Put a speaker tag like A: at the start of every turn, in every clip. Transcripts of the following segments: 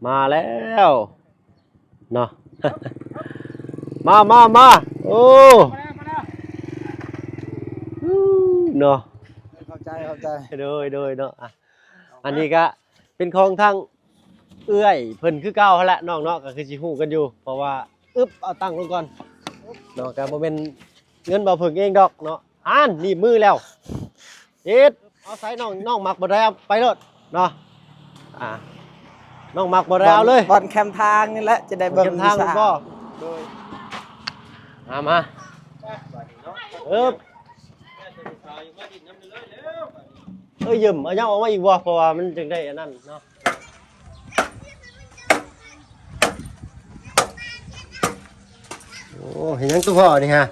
A: มาแล้วเนาะ มาโอ้เนาะ
B: เข้าใจ
A: โดยเนาะอันนี้ก็เป็นของทางเอื้อยเพิ่นคือเก่าหั่นแหละน้องเนาะก็คือสิฮู้กันอยู่เพราะว่าเอาตั้งลงก่อนเนาะก็บ่แม่นเงินบ่เพิ่งเองดอกเนาะนี่มือแล้วเอ็ดเอาใส่น้องมักบ่ได้เอาไปโลดเนาะน้องมักบ่ได้เอาเลย
B: บอลแคมทางนี่แหละจะได้เบิ่ง
A: ทางบ่โดยมายืมเอายังออกมาอีกบ่เพราะว่ามันจึงได้อันนั้นเนาะโอ้เห็นยังตัวพ่อนี่ฮะ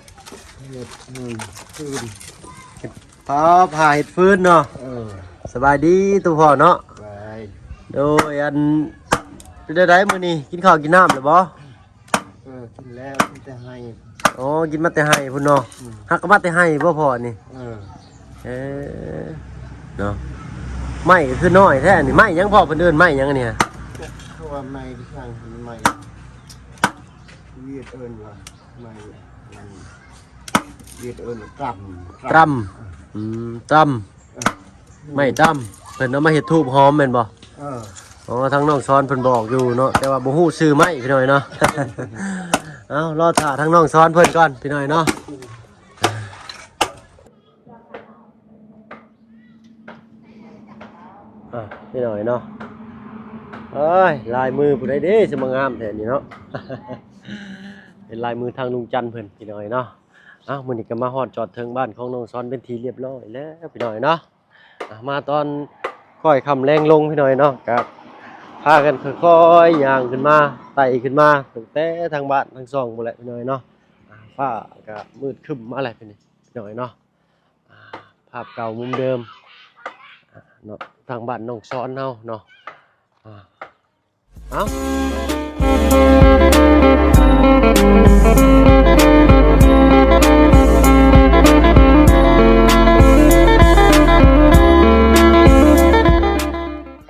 A: ผ่าเห็ดฟืนเนาะสบายดีตัวพ่อเนาะโดยอันได้มื้อนี้กินข้าวกินน้ำหรือบ่
B: กินแล้วกินแต่ให้
A: อ๋อกินมาแต่ให้พุ่นเนาะฮักก็มาแต่ให้บ่พ่อนี่เนาะไม่ก็คือน้อยแท้นี่ไม่ยังพ่อเพิ่นเอิ้นไม่ยังอันนี้
B: เพราะว่าไม่ที่สร้างไม่เวียดเอิ้นว่าไม่เวียดเอิ้นต
A: รำไม่ตรำเพิ่นเอามาเฮ็ดธูปหอมแม่นบ่อ๋อทางน้องซ้อนเพิ่นบอกอยู่เนาะแต่ว่าบ่ฮู้ชื่อไม้พี่น้อยเนาะ เอารอถ่าทางน้องซ้อนเพิ่นก่อนพี่น้อยเนาะพี่น้อยเนาะเอ้ยลายมือผู้ใดเด้สิมางามแท้นี่เนาะ เป็นลายมือทางลุงจันทร์เพิ่นพี่น้อยเนาะมื้อนี้ก็มาฮอดจอดถึงบ้านของน้องซ้อนเป็นทีเรียบร้อยแล้วพี่น้อยเนาะมาตอนค่อยค่ำแรงลงพี่น้อยเนาะก็พากันค่อยๆย่างขึ้นมาไต่ขึ้นมาตั้งแต่ทางบ้านทางซ่องหมดแหละพี่น้อยเนาะฟ้าก็มืดครึ้มมาแล้วพี่น้อยเนาะภาพเก่ามุมเดิมเนาะทางบ้านน้องซ้อนเฮาเนาะ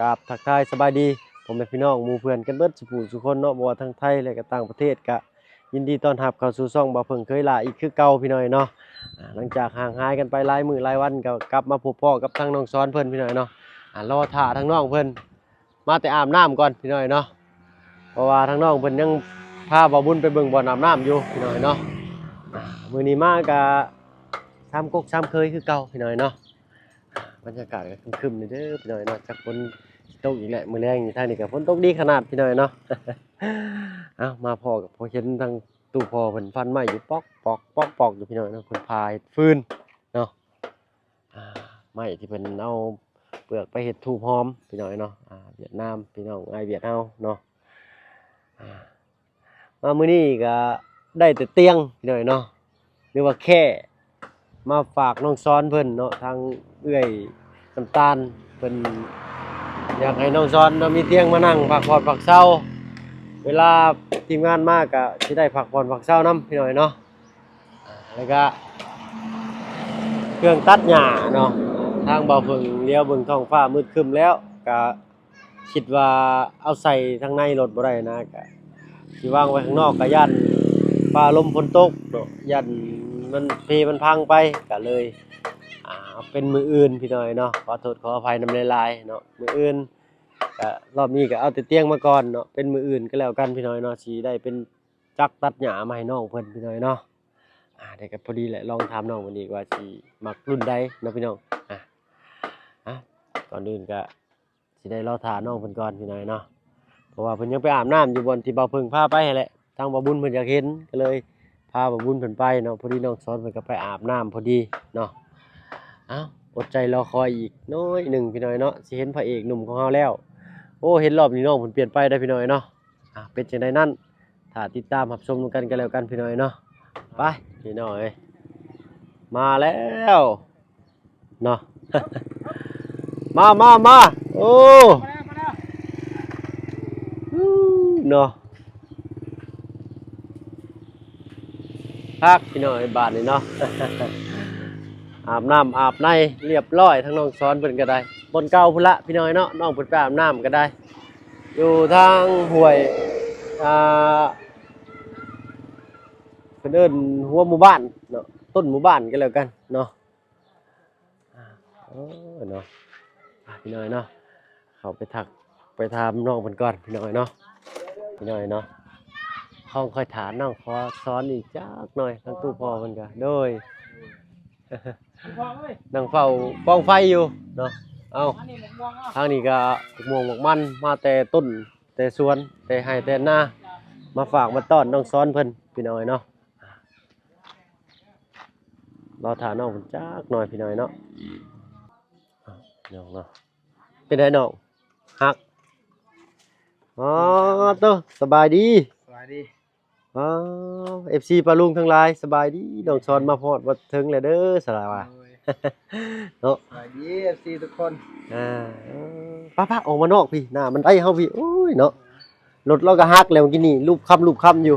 A: กับทักทายสบายดีผมเป็นพี่น้องหมู่เพื่อนกันเบิดสุคนเนาะบ่ว่าทั้งไทยและก็ต่างประเทศก็ยินดีต้อนรับเข้าสู่ช่องบ่เพิ่งเคยลาอีกคือเก่าพี่น้อยเนาะหลังจากห่างหายกันไปหลายมื้อหลายวันก็กลับมาพบพ่อกับทางน้องซ้อนเพิ่นพี่น้อยเนาะรอท่าทางน้องเพิ่นมาแต่อาบน้ำก่อนพี่น้อยเนาะเพราะว่าทางน้องเพิ่นยังพาบ่บุญไปเบิ่งบ่ออาบน้ำอยู่พี่น้อยเนาะมื้อนี้มาก็3ก๊ก3เคยคือเก่าพี่น้อยเนาะบรรยากาศก็ครึมๆนี่เด้อพี่น้อยเนาะจักฝนตกอีกแหละมื้อแรงนี่ทางนี้ก็ฝนตกดีขนาดพี่น้อยเนาะ มาพ่อกับพ่อเห็นทางตู้พ่อเพิ่นฟันไม้อยู่ปอกอยู่พี่น้อยเนาะเพิ่นพาเฮ็ดฟืนเนาะไม้ที่เพิ่นเอาเปลือกไปเฮ็ดธูปหอมพี่น้อยเนาะเวียดนามพี่น้องไอเวียดเฮาเนาะมามื้อนี้ก็ได้แต่เตียงพี่น้อยเนาะหรือว่าแค่มาฝากน้องซ้อนเพิ่นเนาะทางเอื้อยน้ำตาลเพิ่นอยากให้น้องซ้อนเนาะมีเตียงมานั่งพักผ่อนพักเช้าเวลาทีมงานมากก็สิได้พักผ่อนพักเช้านํพี่น้อยเนาะแล้วก็เครื่องตัดหญ้าเนาะทางบ่าวเพิ่งเลี้ยวเบิ่งท้องฟ้ามืดครึ้มแล้วก็คิดว่าเอาใส่ทางในรถบ่ได้นะก็สิวางไว้ข้างนอกก็ย่านฟ้าลมฝนตกเนาะย่านมันพังไปก็เลยเป็นมืออื่นพี่น้อยเนาะขอโทษขออภัยนำหลายๆเนาะมืออื่นก็รอบนี้ก็เอาแต่เตียงมาก่อนเนาะเป็นมืออื่นก็แล้วกันพี่น้อยเนาะสิได้เป็นจักตัดหญ้ามาให้น้องเพิ่นพี่น้อยเนาะได้ก็พอดีแหละลองถามน้องวันนี้ว่าสิมักรุ่นใดเนาะพี่น้องก่อนอื่นก็สิได้รอท่าน้องเพิ่นก่อนพี่น้อยเนาะเพราะว่าเพิ่นยังไปอาบน้ำอยู่บนที่บ่าวเพิ่งพาไปแหละทางบ่าวบุญเพิ่นอยากเห็นก็เลยพาบ่าวบุญเพิ่นไปเนาะพอดีน้องซ้อนเพิ่นก็ไปอาบน้ำพอดีเนาะอดใจรอคอยอีกน้อยหนึ่งพี่น้อยเนาะสิเห็นพระเอกหนุ่มของเราแล้วโอ้เห็นรอบนี้น้องผลเปลี่ยนไปได้พี่น้อยเนาะเป็นจังไดนั่นถ้าติดตามรับชมกันแล้วกันพี่น้อยเนาะไปพี่น้อยมาแล้วเนาะ มาโอ้เนาะพักพี่น้อยบาทนี่เนาะ อาบน้ำอาบในเรียบร้อยทั้งน้องซ้อนเพิ่นก็ได้บนเก่าพุ่นละพี่น้อยเนาะน้องเพิ่นไปอาบน้ำก็ได้ อยู่ทางห้วยอ่าเพิ่นเอิ้นหัวหมู่บ้านเนาะต้นหมู่บ้านก็แล้วกันเนาะเออเนาะพี่น้อยเนาะเข้าไปทักไปถามน้องเพิ่นก่อนพี่น้อยเนาะพี่น้อยเนาะห้องค่อยถามน้องขอสอนอีกจักหน่อยทางตู้พ่อเพิ่นก็โดย นั่งเฝ้ากองไฟอยู่เนาะเอาทางนี้ก็ม่วงหมกมันมาแต่ต้นแต่สวนแต่ไห้แต่นามาฝากมาต้อนน้องซ้อนเพิ่นพี่น้อยเนาะรอถาน้องเพิ่นจักหน่อยพี่น้อยเนาะน้องเนาะเป็นไงน้องฮักอ๋อโตสบายดี
B: สวัสดี
A: อ๋อ FC ปลาลุงทั้งหลายสบายดีน้องซ้อนมาพอดมาถึงแล้วเด้อสลายว่า เนาะ
B: สวัสดี FC ทุกคน
A: ป้าออกมานอกพี่หน้ามันได้เฮาพี่โอ้ยเนาะรถเราก็ฮักแล้วกินนี่รูปคำอยู่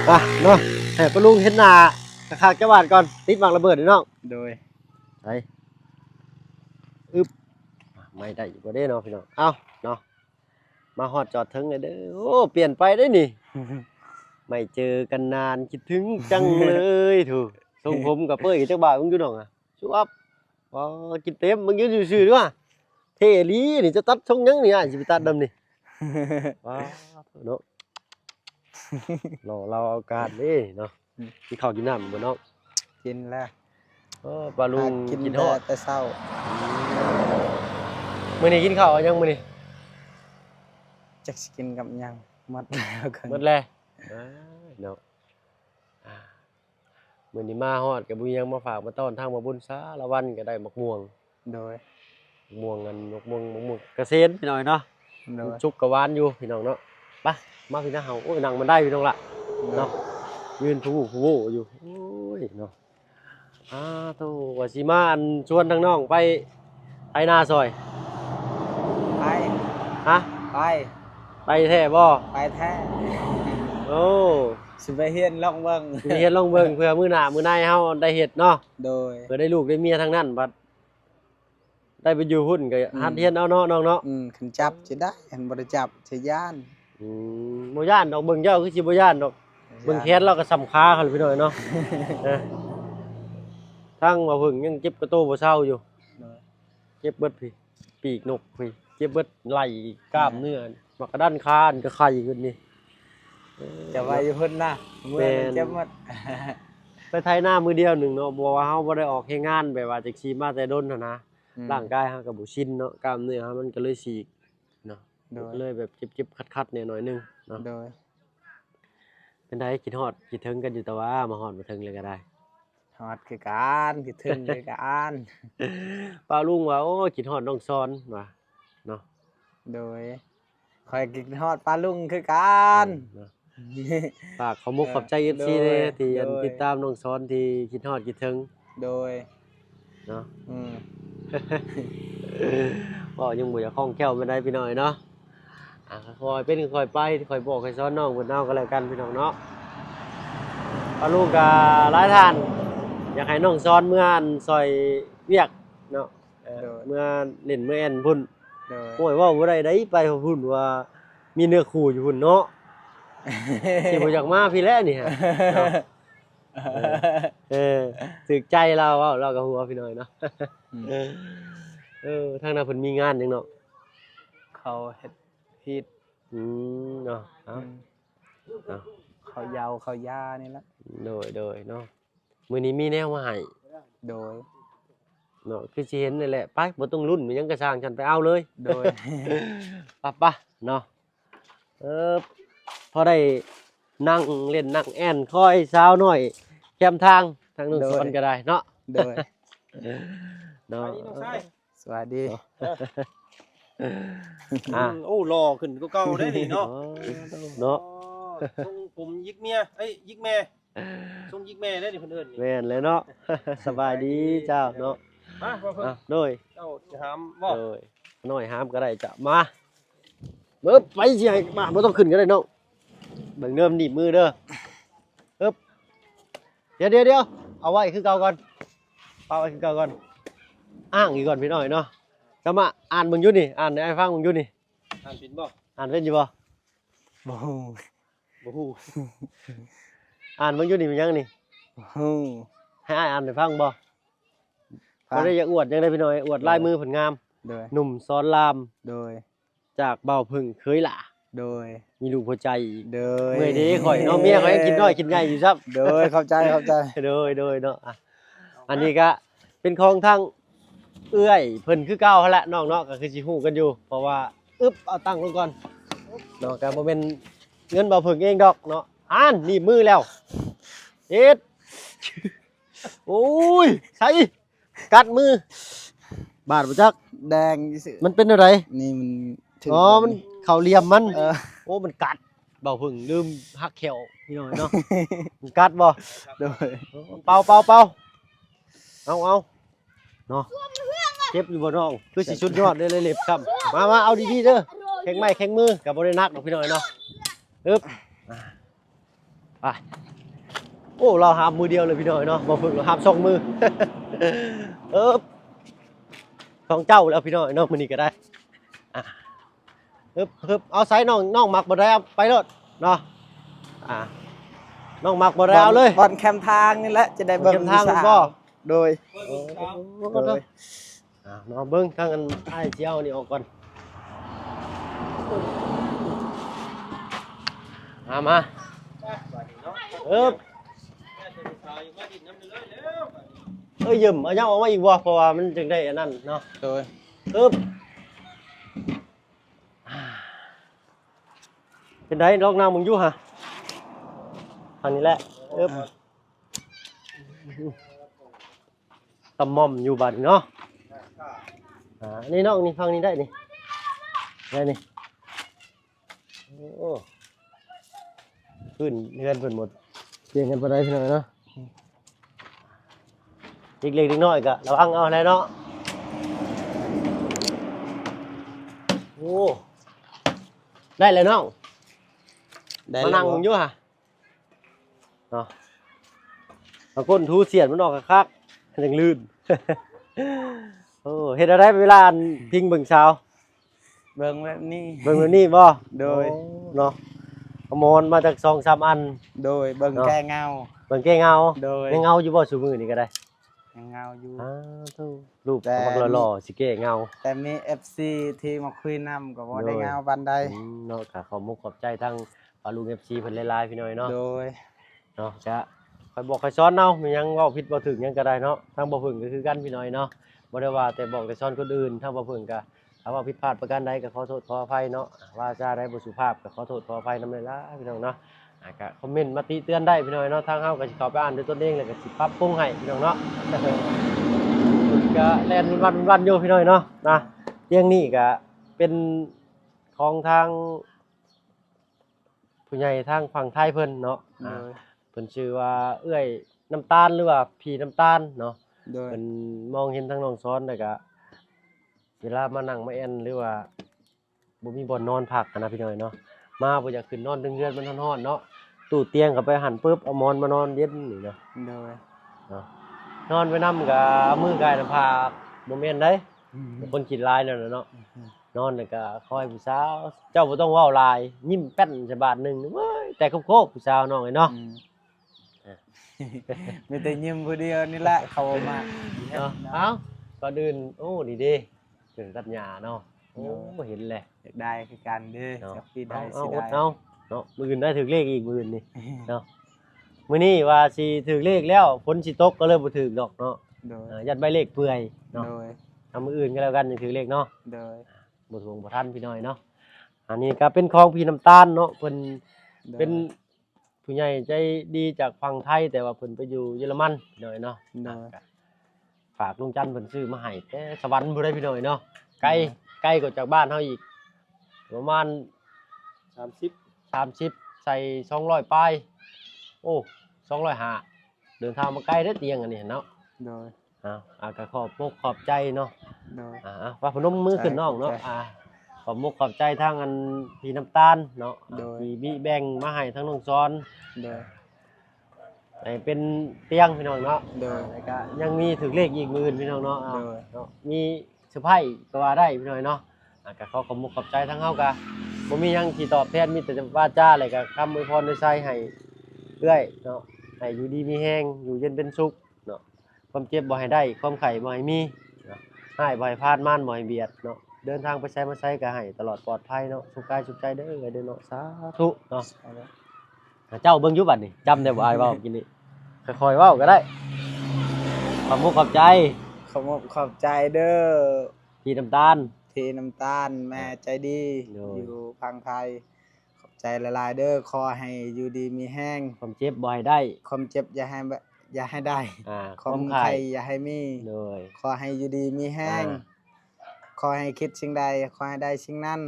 A: อ่ะเนาะให้ปลาลุงเห็นหน้าคักๆจังหวัดก่อนติดวางระเบิดนี่น้อง
B: โดย
A: ไปอึบไม่ได้อยู่บ่ได้เนาะพี่น้องเอ้าเนาะมาฮอดจอดถึงเลยเด้อโอ้เปลี่ยนไปได้นี่ ไม่เจอกันนานคิดถึงจังเลยถูกทรงผมกับเป้ยกับจักบ่าวมึงอยู่น้องอ่ะชูอัพอ๋อกินเต็มมึงยืนอยู่ซื่อๆด้วยเท่อีหลีนี่จะตัดทรงหยังนี่อ่ะสิไปตัดดำนี่ ว้าวเนาะเราเอาการเด้เนาะกินข้าวกินน้ำบ่เนาะ
B: กินแล้ว
A: ปลาลุง
B: กิน
A: กินฮอด
B: แต่เช้า
A: มื้อนี้กินข้าวยังมื้อนี้
B: จักสิกินกับหยังหมดแล้วกัน
A: หมดแล้วเนาะมื้อนี้มาฮอดก็บ่มีหยังมาฝากมาต้อนทางมาบุญซาละวันก็ได้มะม่วง
B: โดย
A: มะม่วงกันมะม่วงเกษตรพี่น้อยเนาะ
B: โดย
A: จุกกะหวานอยู่พี่น้องเนาะไปมาพี่นะเฮาโอ้ยนั่งมันได้พี่น้องล่ะเนาะยืนผู้อยู่โอ้ยเนาะโตว่าสิมาอันชวนทางน้องไปไถนาซอย
B: ไป
A: ฮะ
B: ไป
A: ไปแท้บ่
B: ไปแท้
A: โอ้
B: สิไปเฮียนลองเบิ่ง
A: สิเฮ็ดลองเบิ่งเพื่อมื้อหน้ามื้อในเฮาได้เฮ็ดเนาะ
B: โดย
A: เพื่อได้ลูกได้เมียทางนั้นบัดได้ไปอยู่หุ้นก็หัดเฮ็ดเอาเนาะน้องเนาะ
B: คันจับสิได้คันบ่ได้จับสิย่าน
A: บ่ย่านดอกเบิ่งเจ้าคือสิบ่ย่านดอกเบิ่งแขนเราก็สำคาเขาเลยพี่น้อยเนาะ ทั้งว่าเพิ่งยังเจ็บกระโตบ่เศร้าอยู่
B: โดย
A: เจ็บเบิดพี่ปีกนกพี่เจ็บเบิดไหล่กล้ามเนื้อมักกระด้านคานก็ไข่ขึ้นนี่
B: จะไว้อยู่เพิ่นนะเมื่อนี้เจ็บหมด
A: ไปไทยหน้ามือเดียวหนึ่งเนาะบ่ว่าเฮาบ่ได้ออกเฮ็ดงานแบบว่าจักสิมาแต่ดนหั่นนะร่างกายเฮาก็บ่ชินเนาะกล้ามเนื้อเฮามันก็เลยฉีกเนาะ
B: โดย
A: ก็เลยแบบเจ็บๆคัดๆเนี่ยหน่อยนึงเนาะ
B: โดย
A: เป็นไดคิดฮอดคิดถึงกันอยู่แต่ว่ามาฮอดบ่ถึงเลยก็ได้
B: ฮอดคือการคิดถึงคือการ
A: ป้าลุงว่าโอ้คิดฮอดน้องซอนว่าเนาะ
B: โดยคอยกินฮอดปลาลุงคือการ
A: เนาะฝากขอมุกขอบใจ FC
B: โดย
A: เด้ที่อัน
B: โดย
A: ติดตามน้องซอนที่คิดฮอดคิดถึง
B: โดย
A: เนาะ ก็ยังบ่อยากคล่องแคล่วปานใดพี่น้อยเนาะค่อยเป็นค่อยไปค่อยบอกค่อยสอนน้องเพิ่นเอาก็แล้วกันพี่น้องเนาะป้าลุงก็หลายท่านอยากให้น้องสอนเมื่ออันซอยเวียกเนาะเมื่อเล่นเมื่อแอนพุ่น
B: โดย
A: โอ้ยเว้าบ่ได้ไดไปพุ่นว่ามีเนื้อคู่อยู่พุ่นเนาะ สิบ่อยากมาพี่แลนี่ฮะเนาะถึกใจเราเว้าเราก็ฮู้ว่าพี่น้อยเนาะ ทางนั้นเพิ่นมีงานหยังเนาะ
B: เขาเฮ็ดฮีด
A: เนาะเอ้า
B: เขายาวเขายานี่ละ
A: โดยเนาะมื้อนี้มีแนวมาให้
B: โดย
A: เนาะคือสิเห็นนั่นแหละไปบ่ต้องลุ้นมันยังก็สร้างฉันไปเอาเลย
B: โดย
A: ปะเนาะพอได้นั่งเล่นนั่งแอนคอยสาวน้อยแคมทางทางนึงสอนก็ได้เนาะ
B: โดย
A: เนาะ
B: สวัสดี
C: โอ้หล่อขึ้นก็เก่าได้นี่เนาะ
A: เนาะ
C: ทรงผมยิกเมียยิกแม่ทรงยิกแม่ได้นี่เพิ่นเอิ้นนี่
A: แม่นเลยเนาะ สบายดีเจ้าเนาะ
C: มาเพิ่น
A: โดย
C: เจ้าจะหามบ่
A: โดยน้อยหามก็ได้จะมาเบิ่ไปสิให้มาบ่ต้องขึ้นก็ได้น้องเบิ่งเริ่มหนีบมือเด้อเดี๋ยวเอาไว้คือเก่าก่อนเอาไว้คือเก่าก่อนอ้างอีกก่อนพี่น้อยเนาะจะมาอ่านมึงอยู่นี่อ่านให้ฟังมึงอยู่นี่
C: อ อ่านเป็นบ่
A: อ่านเป็นอยู่บ่
B: บ่ฮู้
C: บ่ฮู้
A: อ่านเบิ่งอยู่นี่มันยังนี่
B: บ่ฮู้
A: ให้อ้ายอ่านให้ฟังบ่
B: ฟั
A: บ่
B: ง
A: ได้อยากอวดจังได๋พี่น้อยอวดลายมือเพิ่นงาม
B: โดย
A: หนุ่มสอนราม
B: โดย
A: จากเบาพึ่งเคยล่ะ
B: โดย
A: มีลูกหัวใจอีก
B: โดย
A: เมื่อยเด้ข่อยเนาะเมียข่อยยังกินน้อยกินใหญ่อยู่ซับ
B: โดยเข้าใจ
A: โดยเนาะอ่ะอันนี้ก็เป็นของทางเอื้อยเพิ่นคือเก่าหั่นแหละน้องเนาะก็คือสิฮู้กันอยู่ เพราะว่าอึ๊บเอาตั้งลงก่อนเนาะก็บ่แม่นเงินเบาพึ่งเองดอกเนาะอ่านนี่มือแล้วเอ็ดโอ้ยใส่กัดมือบาดบ่จัก
B: แดงซื่อ
A: มันเป็นอะไร
B: นี่มันถึง
A: อ๋อมันเข้าเหลี่ยมมัน
B: เออ
A: โอ้มันกัดเบาพึ่งลืมหักแขวพี่น้อยเนาะ มันกัดบ่
B: โดย
A: เป่าเอาเนาะเจ็บอยู่บ่น้องคือสิสุดยอดเลยเล็บครับมาเอาดีๆเด้อแข็งไม้แข็งมือกับบ่ได้นักดอกพี่น้อยเนาะอึ๊บไปโอ้เราหามมือเดียวเลยพี่น้อยเนาะบ่พึ่งเราหามสองมือ อึ๊บของเจ้าแล้วพี่น้อยเนาะมื้อนี้ก็ได้อ่ะฮึบเอาไซส์น้องมักบ่ได้เอาไปโลดเนาะน้องมักบ่ได้เอาเลย
B: บอลแคมทางนี่แหละจะได้เบิ่ง
A: แคมทาง
B: วิช
A: บ่
B: โดย
A: โดยน้องเบิ้งทางอันไอ้เจียวนี่ออกก่อนมายืมเอายังออกมาอีกบ่เพราะว่ามันจึงได้อันนั้นเนาะ
B: โดย
A: เป็นไดลอกน้ำมึงอยู่ฮะทางนี้แหละตำม่อมอยู่บัดเนาะนี่น้องนี่ฟังนี่ได้นี่ได้นี่โอ้ขึ้นเงินเพิ่นหมดเปลี่ยนกันไปได้พี่น้อยเนาะเล็กๆน้อยๆก็ระวังเอาอะไรเนาะโอ้ได้เลยน้องมานั่งมึงอยู่ฮะเนาะเอาก้นทูเสียดมันออกคักๆยังลื่น โอ้เฮ็ดอะไรเวลาพิงเบิ่งเช้า
B: เบิ่งแบบนี้
A: เบิ่งแบบนี้บ่
B: โดย
A: เนาะเอาหมอนมาจาก2-3อัน
B: โดยเบิ่งแก้เงา
A: เบิ่งแก้เงา
B: โดย
A: ยังเงาอยู่บ่ซุมื้อนี้ก็ได้
B: ยังเงาอยู่
A: ทูรูปมักหล่อๆสิแก้เงา
B: แต่มี FC ที่มาคุยนำก็บ่ได้เงาบันได
A: เนาะก็ขอมุกขอบใจทั้งปาลุง FC เพิ่นหลายๆพี่น้อยเนาะ
B: โดย
A: เนาะจะคอยบอกคอยสอนเนาะมันยังเว้าผิดบ่ถึกหยังก็ได้เนาะทางบ่พึ่งก็คือกันพี่น้อยเนาะบ่ได้ว่าแต่บอกแต่สอนคนอื่นทางบ่พึ่งก็ถ้าว่าผิดพลาดประการใดก็ขอโทษขออภัยเนาะว่าจาใดบ่สุภาพก็ขอโทษขออภัยนำเลยล่ะพี่น้องเนาะก็คอมเมนต์มาติเตือนได้พี่น้อยเนาะทางเฮาก็สิเข้าไปอ่านด้วยตนเองแล้วก็สิปรับปรุงให้พี่น้องเนาะ ก็แล่นวันอยู่พี่น้อยเนาะนะเตียงนี้ก็เป็นของทางผู้ใหญ่ทางฝั่งไทยเพิ่นเนาะ
B: โดย
A: เพิ่นชื่อว่าเอื้อยน้ำตาลหรือว่าพี่น้ำตาลเนาะ
B: โดย
A: เพิ่นมองเห็นทางน้องซ้อนแล้วก็เวลามานั่งมาแอนหรือว่าบ่มีบ่อนนอนพักนะพี่น้อยเนาะมาบ่อยากขึ้นนอนเรือนมันร้อนๆเนาะตู้เตียงก็ไปหันปึ๊บเอาหมอนมานอนเย็นนี่เนาะ
B: โดย
A: นอนไปนำก็มือกายน้ำผากบ่แม่นได้คนกินหลายนั่นน่ะเนาะนอนแล้วก็คอยผู้สาวเจ้าบ่ต้องเว้าหลายยิ้มแป้นจะบาทหนึงเว้ยแต่โคกๆผู้สาวน้องไอ้เนาะ
B: มีแต่ยิ้มผู้เดียวนี่แหละเขามา
A: เนาะเอ้าก่อนอื่นโอ้นี่เด้ถึงตัดหญ้าเนาะโอ้เห็นแหละ
B: อยากได้คือกันเด้อ
A: เนาะ
B: กับพี่ได้
A: เอา
B: สิ
A: อด
B: ได้
A: เอาเนาะมื้ออื่นได้ถึงเลขอีกมื้ออื่นนี่เนาะมื้อนี้ว่าสิถึงเลขแล้วฝนสิตกก็เลยบ่ถึงดอกเนาะ
B: โดย
A: ยัดใบเลขเปื่อยเนาะ
B: โดย
A: เอามื้ออื่นก็แล้วกันจังถึงเลขเนาะ
B: โดย
A: บ่ทวงบ่ทันพี่น้อยเนาะอันนี้ก็เป็นของพี่น้ำตาลเนาะเพิ่นเป็นผู้ใหญ่ใจดีจากฝั่งไทยแต่ว่าเพิ่นไปอยู่เยอรมันพี่น้อยเนาะ
B: โดย
A: ฝากลุงจันทร์เพิ่นซื้อมาให้แต่สวรรค์บ่ได้พี่น้อยเนาะไกลกว่าจากบ้านเฮาอีกประมาณ30ใส่200ปลายโอ้205เดินทางมาไกลเด้อเตียงอันนี้เนาะ
B: โดย
A: ก็ขอบใจเนาะ
B: โดย
A: ว่าพนมมือขึ้นน้องเนาะขอบขอบใจทางอันพี่น้ำตาลเนาะที่บิแบ่งมาให้ทั้งน้องซ้อน
B: โดย
A: ให้เป็นเตียงพี่น้องเนาะ
B: โดย
A: แล้วก็ยังมีถึงเลขอีกมื้ออื่นพี่น้องเนาะ
B: โดย
A: เนาะมีเซอร์ไพรส์ก็ว่าได้พี่น้องเนาะ ก็ขอขอบคุณขอบใจทั้งเฮาก็บ่มีหยังสิตอบแทนมีแต่จะว่าจ้าอะไรก็คำอวยพรด้วยไสให้เอื้อยเนาะให้อยู่ดีมีแฮงอยู่เย็นเป็นสุขเนาะความเจ็บบ่ให้ได้ความไข้บ่ให้มีเนาะให้บ่ให้พลาดม่านบ่ให้เบียดเนาะเดินทางไปไสมาไสก็ให้ตลอดปลอดภัยเนาะสุขกายสุขใจเด้อเด้อเนาะสาธุเนาะเจ้าเบิ่งอยู่บัดนี้จำได้บ่อ้ายเว้ากินนี่ค่อยๆเว้าก็ได้ขอบคุณขอบใจ
D: ขอบใจเด้อ
A: พี่น้ำตาล
D: ทีน้ำตาลแม่ใจดี
A: โดย
D: อยู่พังไทยขอบใจหลายๆเด้อขอให้อยู่ดีมีแห้ง
A: ความเจ็บบ่ให้ได้
D: ความเจ็บอย่าให้ได้ ความไข้อย่าให้มี
A: โดย
D: ขอให้อยู่ดีมีแห้งขอให้คิดสิ่งใดขอให้ได้สิ่งนั้น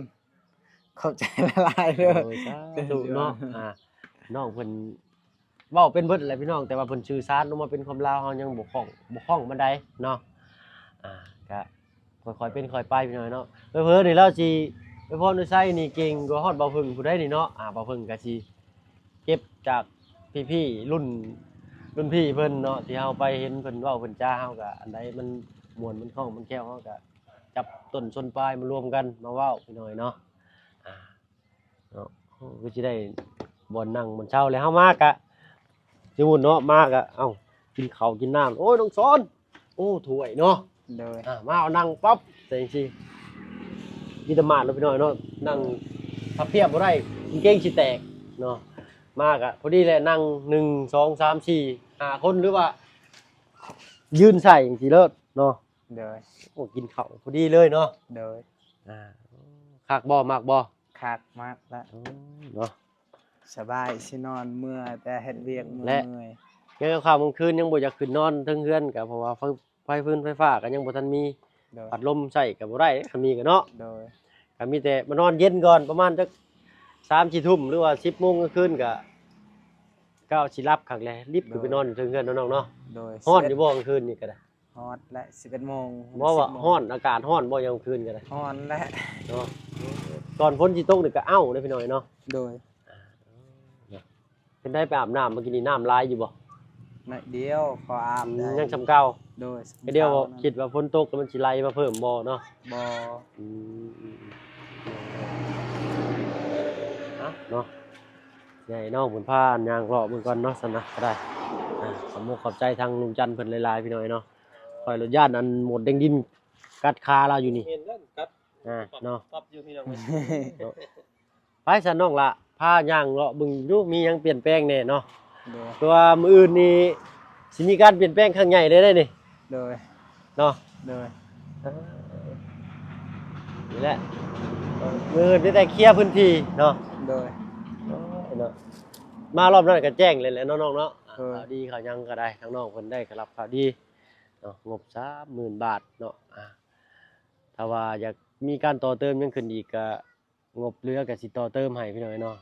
D: ขอบใจหลายๆเด้อ
A: โดยสาธุเนาะน้องเพิ่นเว้าเป็นเบิดแหละพี่น้องแต่ว่าเพิ่นสื่อสารออกมาเป็นคำลาวเฮายังบ่คล่องปานใดเนาะก็ค่อยๆเป็นค่อยไปพี่น้องเนาะเพิ่นนี่เราสิไปพรด้วยไสนี่เก่งกว่าฮอดเบาพึ่งผู้ใดนี่เนาะเบาพึ่งก็สิเก็บจากพี่ๆรุ่นพี่เพิ่นเนาะที่เฮาไปเห็นเพิ่นเว้าเพิ่นจ้าเฮาก็อันใดมันม่วนมันคล่องมันแคล่วเฮาก็จับต้นชนปลายมารวมกันมาเว้าพี่น้อยเนาะเนาะก็สิได้บ่อนนั่งบ่อนเช้าแล้วเฮามากะสิมุ่นเนาะมากะเอ้ากินข้าวกินน้ำโอ้ยน้องสอนโอ้ถ้วยเนาะ
D: โดย
A: มาเอานั่งปั๊บแต่จังซี่กินแตะมาดเนาะพี่น้อยเนาะนั่งพับเพียบบ่ได้กางเกงสิแตกเนาะมากะพอดีแหละนั่ง1 2 3 4 5คนหรือว่ายืนใส่จังซี่เลิศเนาะ
D: โดย
A: โอ้กินข้าวพอดีเลยเนาะ
D: โดย
A: คักบ่มากบ่
D: คักมากละ
A: เนาะ
D: สบายสินอนเมื่อแต่เฮ็ดเวียกเมื่
A: และ
D: อย
A: ยังข้าวกลางคืนยังบ่อยากขึ้นนอนเทิงเฮือนก็เพราะว่าไฟฟื้นไฟฟ้าก็ยังบ่ทันมี
D: โดย
A: พัดลมใช้ก็บ่ได้คันมีก็เนาะ
D: โดย
A: ก็มีแต่มานอนเย็นก่อนประมาณจัก3-4 ทุ่มหรือว่า10 โมงกลางคืนก็สิหลับคักแลรีบขึ้นไปนอนอยู่เทิงเฮือนเนาะน้องเนาะ
D: โดย
A: ฮ้อนอยู่บ่กลางคืนนี่ก็ได้
D: ฮอดและ11 โมง
A: บ่ว่า
D: 10 โมง
A: ฮ้อนอากาศฮ้อนบ่ยามกลางคืนก็ได้
D: ฮอนและ
A: เนาะก่อนฝนสิตกนี่ก็เอ้าเด้อพี่น้อยเนาะ
D: โดย
A: เป็นได้ไปอาบน้ำเมื่อกี้นี่น้ำลายอยู่บ่
D: หน่อยเดียวพออาบได้
A: ยังจำเก่า
D: โดย
A: ไอเดียวคิดว่าฝนตกแล้วมันสิไหลมาเพิ่มบ่เนาะ
D: บ่
A: อืมเนาะใหญ่น้องเพิ่นพานยางเลาะเบิ่งก่อนเนาะซั่นนะก็ได้ขอบคุณขอบใจทางลุงจันทร์เพิ่นหลายๆพี่น้อยเนาะคอยรถย่านอันหมดแดงดินกัดคาเราอยู่นี่
C: เห็นแล้วกัด
A: เนาะ
C: ปั๊บอยู่พี่น้อง
A: ไปซั่นน้องละพาย่างเลาะเบิ่งอยู่มีหยังเปลี่ยนแปลงแน่เนาะ
D: โดย
A: ตัวมื้ออื่นนี่สิมีการเปลี่ยนแปลงครั้งใหญ่ได้นี่
D: โดย
A: เนาะ
D: โดย
A: นี่แหละมื้ออื่นได้แต่เคลียร์พื้นที่เนาะ
D: โดย
A: เนาะมารอบนั้นก็แจ้งเลยแหละน้องๆเนาะ
D: ครับ
A: ข่าวดีข่าวยังก็ได้ทั้งน้องเพิ่นได้ก็รับข่าวดีเนาะงบ 30,000 บาทเนาะถ้าว่าอยากมีการต่อเติมยังขึ้นอีกก็งบเหลือก็สิต่อเติมให้พี่น้อยเนาะ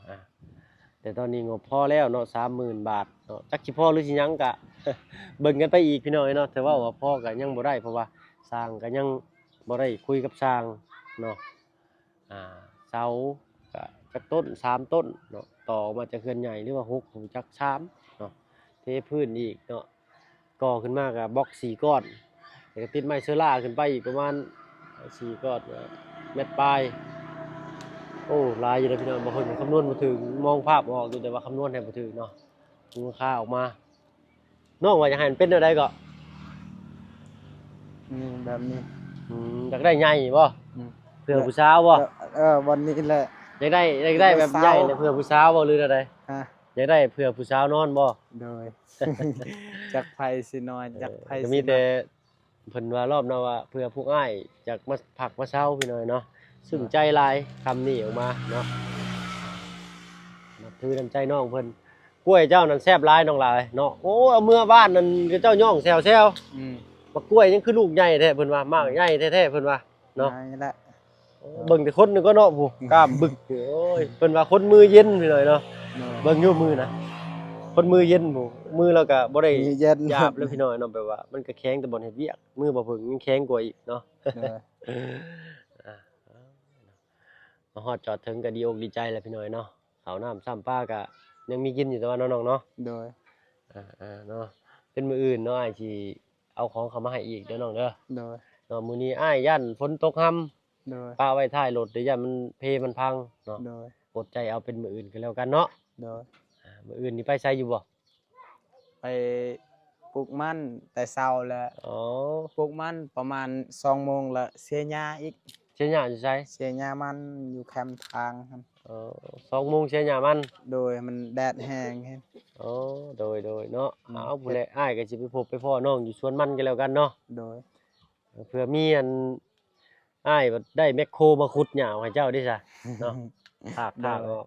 A: แต่ตอนนี้งบพอแล้วเนาะ 30,000 บาทเนาะจักสิพอหรือสิยังก็ เบิ่งกันไปอีกพี่น้อยเนาะแต่ว่าพอก็ยังบ่ได้เพราะว่าสร้างก็ยังบ่ได้คุยกับสร้างเนาะเสาก็จักต้น3 ต้นเนาะต่อออกมาจากเขื่อนใหญ่หรือว่า6ผมจัก3เนาะเทพื้นอีกเนาะก่อขึ้นมาก็บล็อก4 ก้อนแล้วก็ติดไม้เชื้อราขึ้นไปอีกประมาณ4 ก้อนเม็ดปลายโอ้หลายอยู่เลยพี่น้องบางคนคำนวณบ่ถึงมองภาพออกอยู่แต่ว่าคำนวณให้บ่ถึงเนาะมูลค่าออกมาน้องว่าอยากให้มันเป็นแนวใดก็
D: แบบนี้
A: อยากได้ใหญ่บ่
D: อืม
A: เพื่อผู้สาวบ่
D: วันนี้แหละ
A: อยากได้แบบใหญ่เลยเพื่อผู้สาวบ่หรืออะไร
D: ฮะ
A: อยากได้เพื่อผู้สาวนอนบ่
D: โดย จักไผสินอนจักไผ
A: ก็
D: สิ
A: มีแต่เพิ่นว่ารอบหน้าว่าเพื่อผู้อ้ายอยากมาพักมาเช้าพี่น้อยเนาะซึ่งใจหลายคำนี้ออกมาเนาะนับถือน้ำใจน้องเพิ่นกล้วยเจ้านั่นแซ่บหลายน้องหลายเนาะโอ้เอาเมื่อบ้านนั่นเจ้าย่องแซว
D: อืม
A: ๆว่ากล้วยยังคือลูกใหญ่แท้เพิ่นว่ามากใหญ่แท้ๆเพิ่นว่าเนาะ
D: นี่แหละ
A: เบิ่งแต่คนนึงก็เนาะผู้กล้ามบึกโอ้ยเพิ่นว่าคนมือเย็นพี่น้อยเนาะ
D: โดย
A: เบิ่งอยู่มือนะคนมือเย็นผู้มือเราก็บ่ได้
D: มีเย็น
A: หยาบแล้วพี่น้อยเนาะแบบว่ามันก็แข็งแต่บ่เฮ็ดเวียกมือบ่เพิ่งยังแข็งกว่าอีกเนาะ
D: โดย
A: มาฮอดจอดถึงก็ดีอกดีใจแล้วพี่น้อยเนาะข้าวน้ำซ้ำปลาก็ยังมีกินอยู่แต่ว่าน้องๆเนาะ
D: โดย
A: เนาะเป็นมื้ออื่นเนาะอ้ายสิเอาของเข้ามาให้อีกเด้อน้องเด้อ
D: โดย
A: เนาะมื้อนี้อ้ายยันฝนตกห่
D: โดย
A: ป้าไว้ท้ายรถเดี๋ยวอย่ามันเพมันพังเนาะ
D: โดย
A: อดใจเอาเป็นมื้ออื่นก็แล้วกันเนาะ
D: โดย
A: มื้ออื่นนี่ไปไสอยู่บ่
D: ไปปลูกมันแต่เช้าแล้ว
A: อ๋อ
D: ปลูกมันประมาณ2 โมงแล้วเสียหญ้าอีก
A: เชียร์หญ้าอยู่ไส
D: เสียหญ้ามันอยู่แคมป์ทางครับ
A: อ๋อ2 โมงเชียร์หญ้ามัน
D: โดยมันแดดแห้งเห็น
A: อ๋อโดยเนาะเอาผู้ใดอ้ายก็สิไปพบไปพ้อน้องอยู่สวนมันกันแล้วกันเนาะ
D: โดย
A: เผื่อมีอันอ้ายว่าได้แมคโครมาขุดหญ้าให้เจ้าได้ซะเนาะถากออก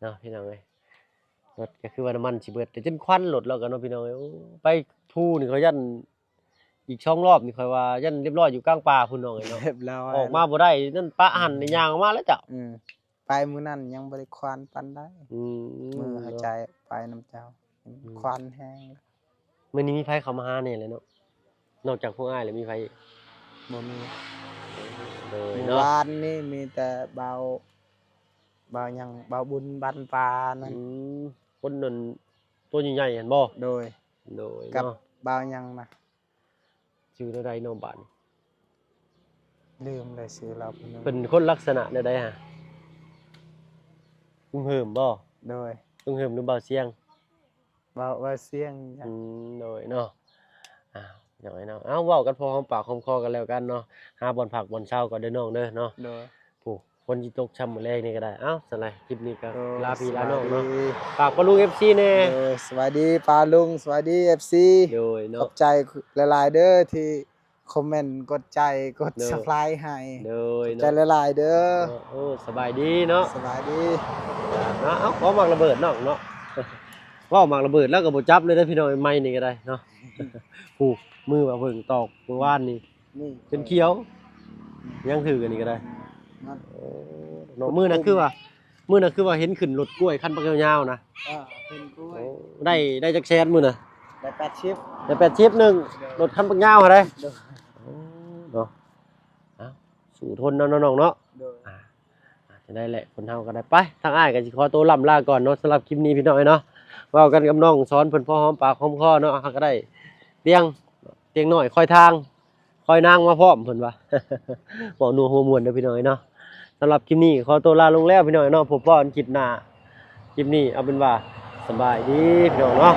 A: เนาะพี่น้องเอ้ยรถก็คือว่าน้ำมันสิเบิดแต่จนควันรถแล้วกันเนาะพี่น้องเอ้ยโอ้ไปภูนี่เขายันอีก2 รอบนี่ค่อยว่ายันเรียบร้อยอยู่กลางป่าพุ่นน้องเอ้ยเนาะ
D: เรียบร้อย
A: ออกมาบ่ได้นั่นปะหั่นในยางออกมาแล้วจ้ะ
D: ไปมื้อนั้นยังบ่ได้ควานปานใด
A: อืม
D: มือหายใจไปน้ำเจ้าควันแห้ง
A: มื้อนี้มีไผเข้ามาหาแน่เลยเนาะนอกจากพวกอ้ายแล้วมีไผอีก
D: บ่มี
A: เลย
D: เมื่อ
A: เนาะ
D: วานนี่มีแต่เบายังเบาบุญบันปลานั่น
A: อืมคนนั้นตัวใหญ่ๆเห็นบ่
D: โดย
A: โดย
D: กับ
A: เนาะ
D: เบายังนะ
A: ชื่อใดๆเนาะบ้าน
D: ลืมเลยชื่อเราพิ่น
A: เป็นคนลักษณะใดๆฮะลุงเหิมบ่
D: โดย
A: ลุงเหิมหรือเบาเสียง
D: เบาเสียงจ้ะ
A: โดยเนาะอ้าวอย่างไรเนาะเอ้าเว้ากันพอหอมปากหอมคอกันแล้วกันเนาะหาบ่อนผักบ่อนเช้าก่อนเด้อน้องเด้อเนาะ
D: โดย
A: ผู้คนสิตกช่ำมื้อแรกนี่ก็ได้เอ้าซั่นไรคลิปนี้ก็
D: โดย
A: ลาพี่ลาน้องเนาะ
D: สวัสดี
A: ฝากปลุง FC แน่
D: โดยสวัสดีปาลุงสวัสดี FC
A: โดย
D: ขอ
A: เนาะ
D: บใจหลายๆเด้อที่คอมเมนต์กดใจกด
A: โดย
D: Subscribe ให้
A: โดย
D: ใจ
A: เนาะ
D: หลายๆเด้อ
A: โอ้สบายดีเนาะ
D: สวัสดี
A: เนาะเอ้าขอมักระเบิดเนาะเนาะ เว้ามักระเบิดแล้วก็บ่จับเลยเด้อพี่น้องไม้นี่ก็ได้เนาะ ผู้มือว่าเพิ่งตอกเมื่อวานนี่
D: นี่
A: เป็นเขียว ยังถือกันนี่ก็ได้
D: นั่น
A: เนาะมื้อนั้นคือว่าเห็นขึ้นรถกล้วยคันปักยาวๆนะ
D: เป็นกล้วย
A: ได้จักแสนมื้อน่ะ
D: ได้80
A: ได้80นึงรถคันปักยาวหาได้
D: โดย
A: เนาะเอ้าสู้ทนเนาะน้องๆเนาะ
D: โดย
A: จะได้แหละคนเฮาก็ได้ไปทางอ้ายก็สิขอตัวล่ำลาก่อนเนาะสำหรับคลิปนี้พี่น้องเนาะเว้ากันกับน้องสอนเพิ่นพอหอมปากหอมคอเนาะเฮาก็ได้เตียงน้อยคอยทางคอยนางมาพร้อมเพิ่นว่า เว้านัวหัวม่วนเด้อพี่น้องเนาะสำหรับคลิปนี้ขอตัวลาลงแล้วพี่น้องเนาะพบกันคลิปหน้าคลิปนี้เอาเป็นว่าสบายดีพี่น้องเนาะ